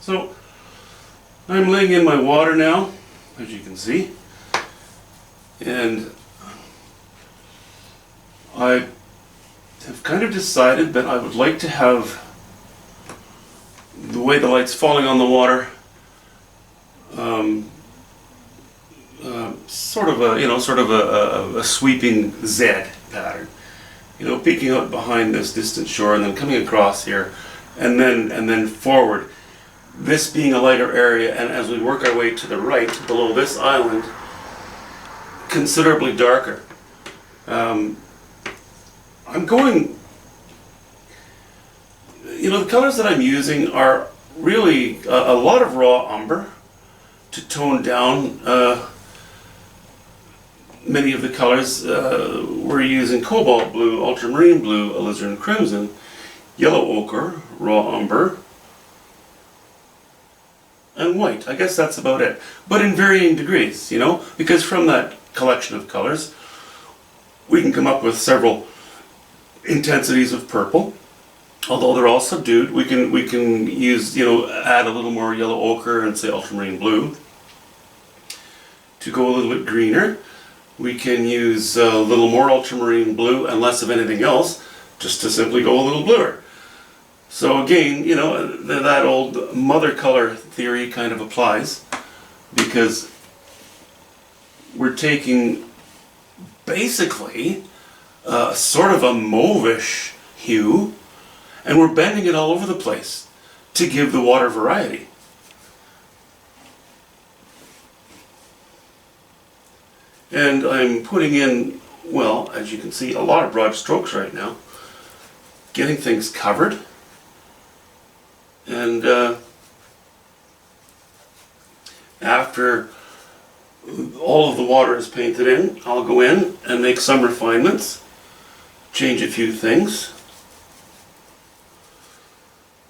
So I'm laying in my water now, as you can see, and I have kind of decided that I would like to have the way the light's falling on the water, sort of a sweeping Z pattern. Peeking out behind this distant shore and then coming across here, and then forward. This being a lighter area, and as we work our way to the right, below this island, considerably darker. I'm going. The colors that I'm using are really a lot of raw umber to tone down many of the colors. We're using cobalt blue, ultramarine blue, alizarin crimson, yellow ochre, raw umber, and white. I guess that's about it. But in varying degrees, because from that collection of colors, we can come up with several intensities of purple. Although they're all subdued, we can use, add a little more yellow ochre and say ultramarine blue to go a little bit greener. We can use a little more ultramarine blue and less of anything else, just to simply go a little bluer. So again, that old mother color theory kind of applies, because we're taking basically sort of a mauve-ish hue, and we're bending it all over the place to give the water variety. And I'm putting in, well, as you can see, a lot of broad strokes right now, getting things covered. And after all of the water is painted in, I'll go in and make some refinements, change a few things.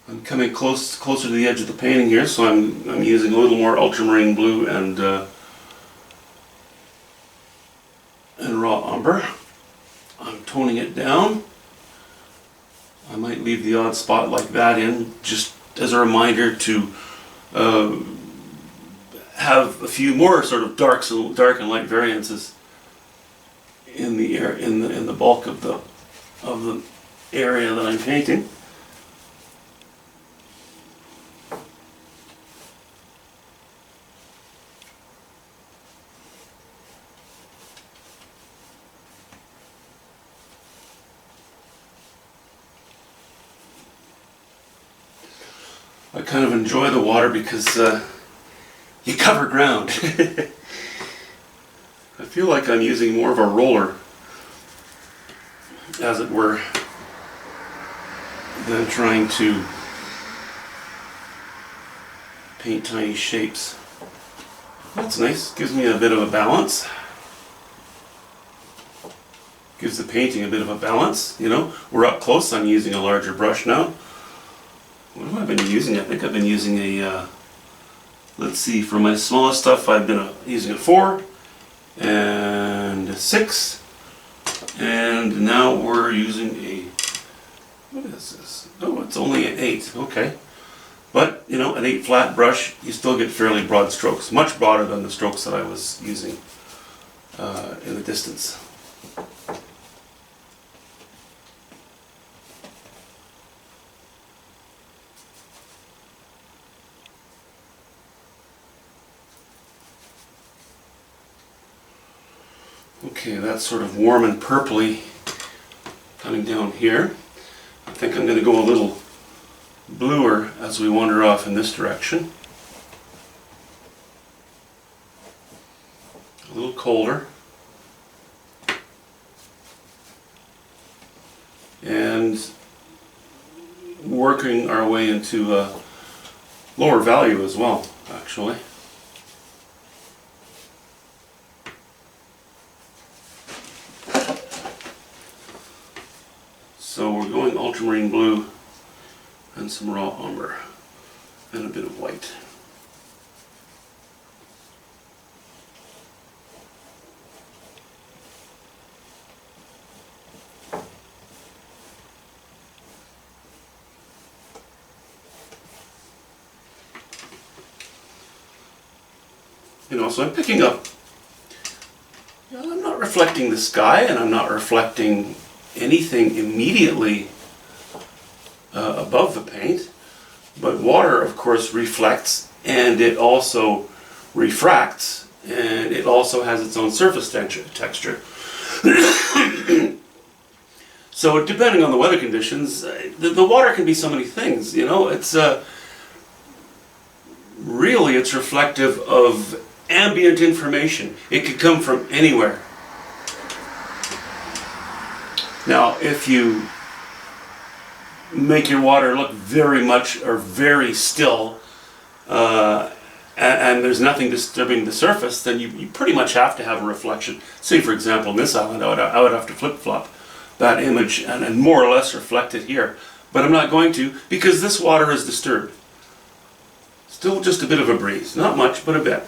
I'm coming closer to the edge of the painting here, so I'm using a little more ultramarine blue and raw umber. I'm toning it down. I might leave the odd spot like that in, just as a reminder to have a few more sort of dark and light variances in the bulk of the area that I'm painting. I kind of enjoy the water because you cover ground. I feel like I'm using more of a roller, as it were, than trying to paint tiny shapes. That's nice. Gives me a bit of a balance. Gives the painting a bit of a balance. We're up close. I'm using a larger brush now. What have I been using? I think I've been using a, let's see, for my smallest stuff I've been using a 4 and a 6, and now we're using a, what is this? Oh, it's only an 8, okay. But, an 8 flat brush, you still get fairly broad strokes, much broader than the strokes that I was using in the distance. Okay, that's sort of warm and purpley coming down here. I think I'm going to go a little bluer as we wander off in this direction. A little colder. And working our way into a lower value as well, actually. So we're going ultramarine blue and some raw umber and a bit of white. So I'm picking up, I'm not reflecting the sky, and I'm not reflecting anything immediately above the paint, but water, of course, reflects, and it also refracts, and it also has its own surface texture. So depending on the weather conditions, the water can be so many things, it's really, it's reflective of ambient information. It could come from anywhere. Now, if you make your water look very much or very still, and there's nothing disturbing the surface, then you pretty much have to have a reflection. Say, for example, in this island, I would have to flip-flop that image and more or less reflect it here. But I'm not going to, because this water is disturbed. Still just a bit of a breeze. Not much, but a bit.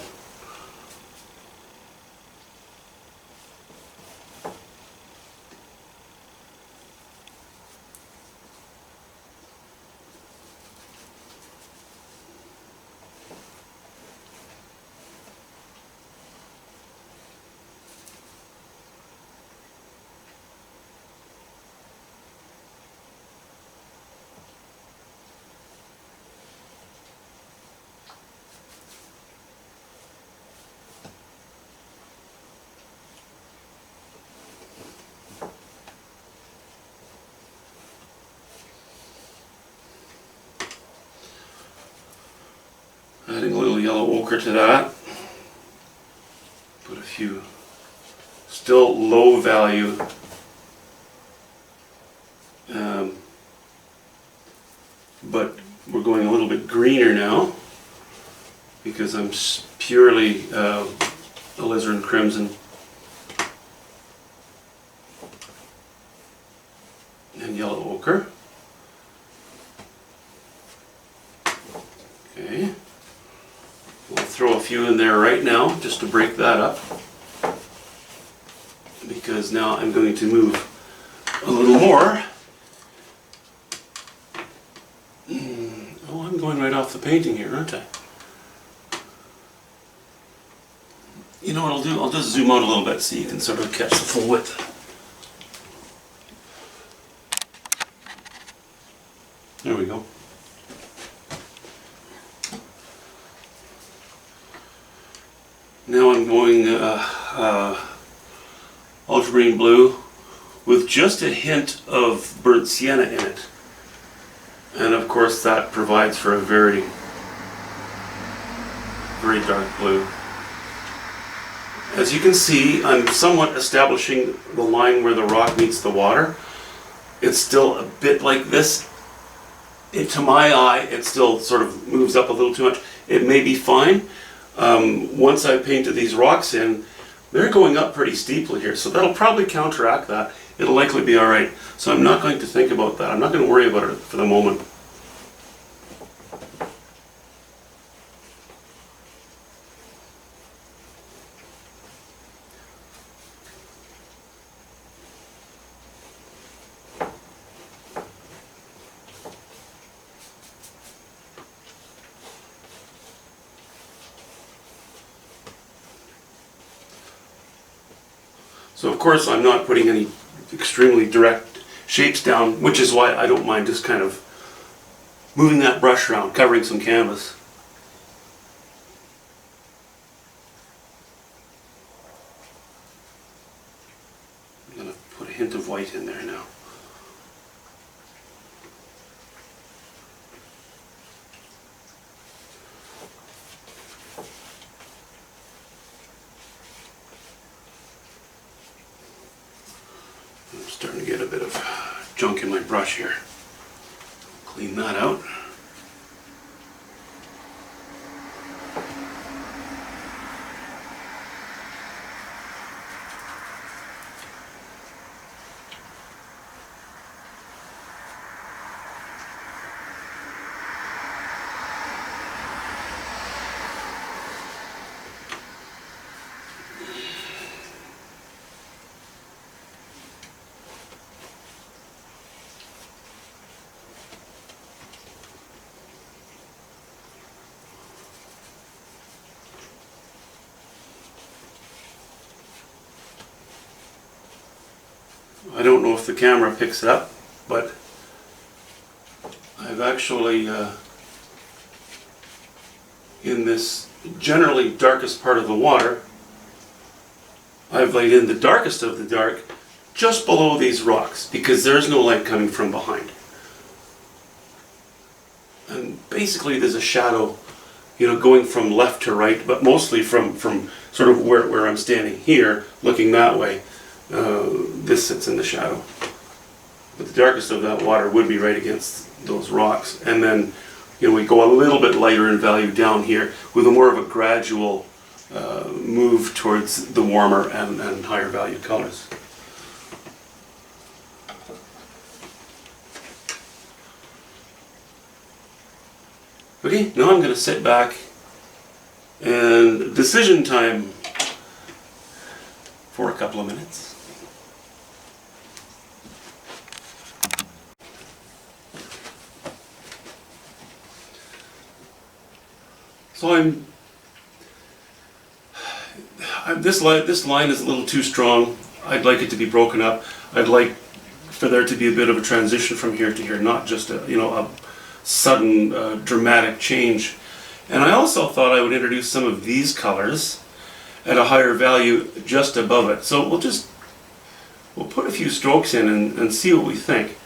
Adding a little yellow ochre to that. Put a few still low value but we're going a little bit greener now because I'm purely alizarin crimson and yellow ochre. Okay. We'll throw a few in there right now just to break that up, because now I'm going to move a little more. Oh, I'm going right off the painting here, aren't I? You know what I'll do? I'll just zoom out a little bit so you can sort of catch the full width. There we go. Now I'm going ultramarine blue with just a hint of burnt sienna in it. And of course that provides for a very, very dark blue. As you can see, I'm somewhat establishing the line where the rock meets the water. It's still a bit like this. To my eye, it still sort of moves up a little too much. It may be fine. Once I painted these rocks in, they're going up pretty steeply here, so that'll probably counteract that. It'll likely be alright. So I'm not going to think about that. I'm not going to worry about it for the moment. So of course I'm not putting any extremely direct shapes down, which is why I don't mind just kind of moving that brush around, covering some canvas. I'm going to put a hint of white in there now. I'm starting to get a bit of junk in my brush here. Clean that out. I don't know if the camera picks it up, but I've actually, in this generally darkest part of the water, I've laid in the darkest of the dark just below these rocks because there's no light coming from behind. And basically there's a shadow, going from left to right, but mostly from sort of where I'm standing here, looking that way. This sits in the shadow. But the darkest of that water would be right against those rocks. And then, we go a little bit lighter in value down here with a more of a gradual move towards the warmer and higher value colors. Okay, now I'm going to sit back and decision time for a couple of minutes. So this line is a little too strong. I'd like it to be broken up. I'd like for there to be a bit of a transition from here to here, not just a sudden dramatic change. And I also thought I would introduce some of these colors at a higher value just above it. So we'll put a few strokes in and see what we think.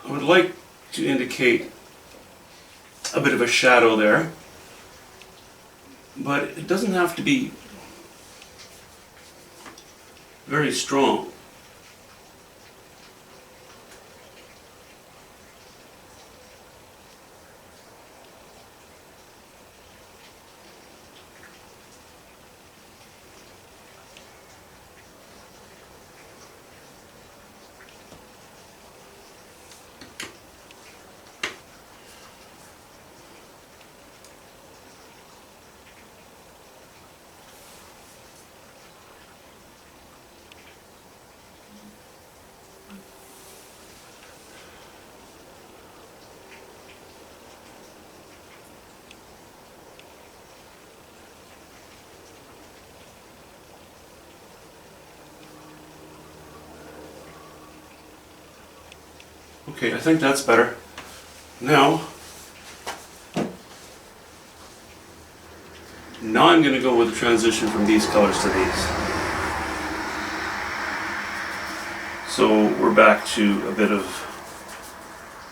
I would like to indicate a bit of a shadow there, but it doesn't have to be very strong. Okay, I think that's better. Now I'm going to go with the transition from these colors to these. So we're back to a bit of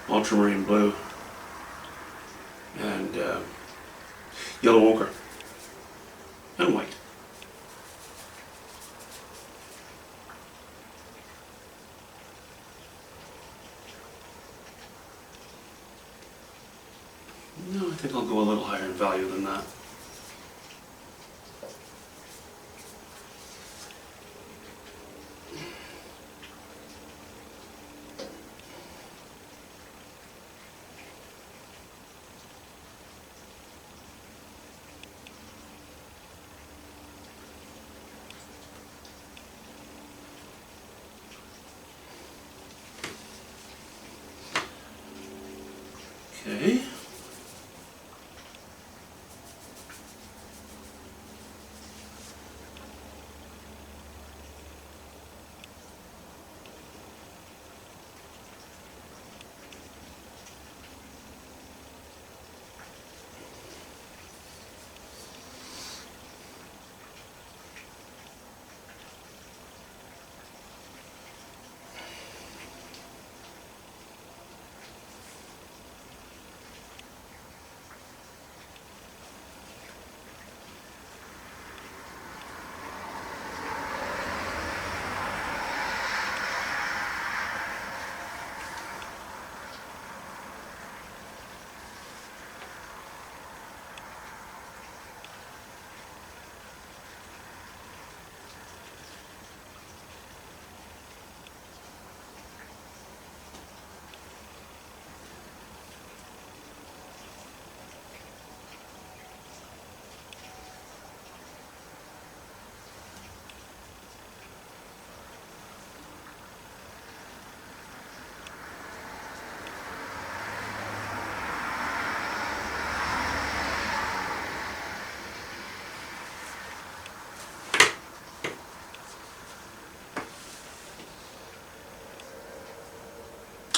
ultramarine blue and yellow ochre and white. No, I think I'll go a little higher in value than that. Okay.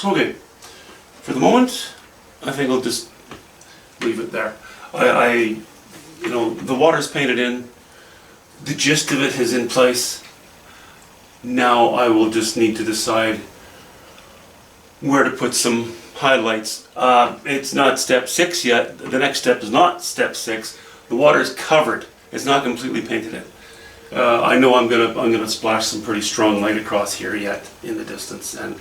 Okay, for the moment, I think I'll just leave it there. You know, the water's painted in, the gist of it is in place. Now I will just need to decide where to put some highlights. It's not step 6 yet. The next step is not step 6. The water is covered. It's not completely painted in. I know I'm gonna splash some pretty strong light across here yet in the distance, and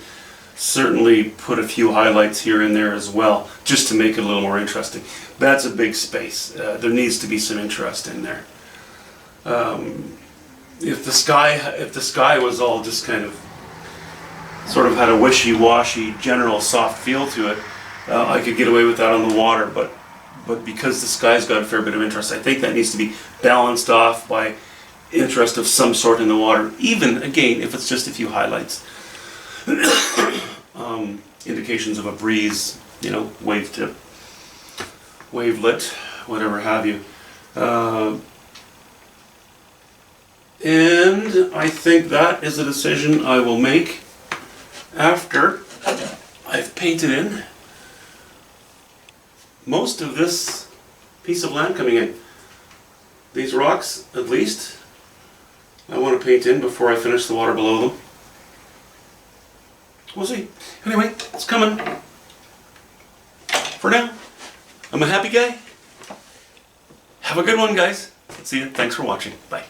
certainly put a few highlights here and there as well, just to make it a little more interesting. That's a big space. There needs to be some interest in there. If the sky was all just kind of sort of had a wishy-washy general soft feel to it, I could get away with that on the water, but because the sky's got a fair bit of interest, I think that needs to be balanced off by interest of some sort in the water, even again if it's just a few highlights. Indications of a breeze, you know, wave tip, wavelet, whatever have you. And I think that is a decision I will make after I've painted in most of this piece of land coming in. These rocks, at least, I want to paint in before I finish the water below them. We'll see. Anyway, it's coming. For now, I'm a happy guy. Have a good one, guys. See you. Thanks for watching. Bye.